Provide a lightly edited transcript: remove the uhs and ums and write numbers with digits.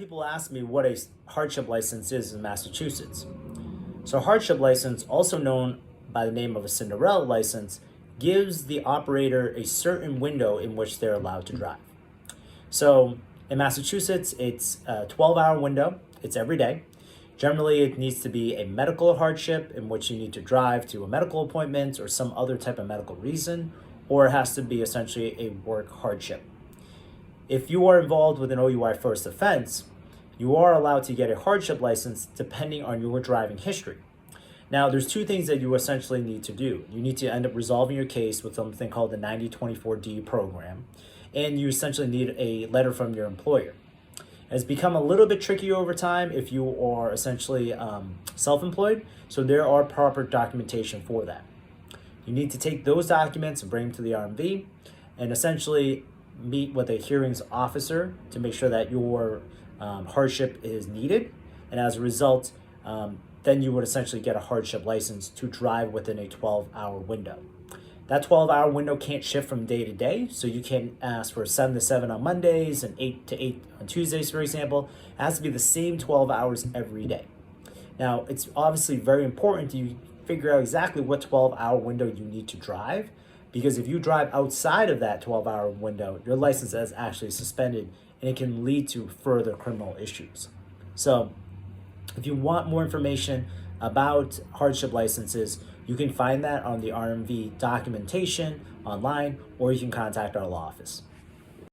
People ask me what a hardship license is in Massachusetts. So, a hardship license, also known by the name of a Cinderella license, gives the operator a certain window in which they're allowed to drive. So, in Massachusetts, it's a 12-hour window, it's every day. Generally, it needs to be a medical hardship in which you need to drive to a medical appointment or some other type of medical reason, or it has to be essentially a work hardship. If you are involved with an OUI first offense, you are allowed to get a hardship license depending on your driving history. Now, there's two things that you essentially need to do. You need to end up resolving your case with something called the 9024D program, and you essentially need a letter from your employer. It's become a little bit tricky over time if you are essentially self-employed, so there are proper documentation for that. You need to take those documents and bring them to the RMV and essentially meet with a hearings officer to make sure that your hardship is needed. And as a result, then you would essentially get a hardship license to drive within a 12-hour window. That 12-hour window can't shift from day to day, so you can ask for 7 to 7 on Mondays and 8 to 8 on Tuesdays, for example. It has to be the same 12 hours every day. Now, it's obviously very important you figure out exactly what 12-hour window you need to drive, because if you drive outside of that 12-hour window, your license is actually suspended and it can lead to further criminal issues. So if you want more information about hardship licenses, you can find that on the RMV documentation online, or you can contact our law office.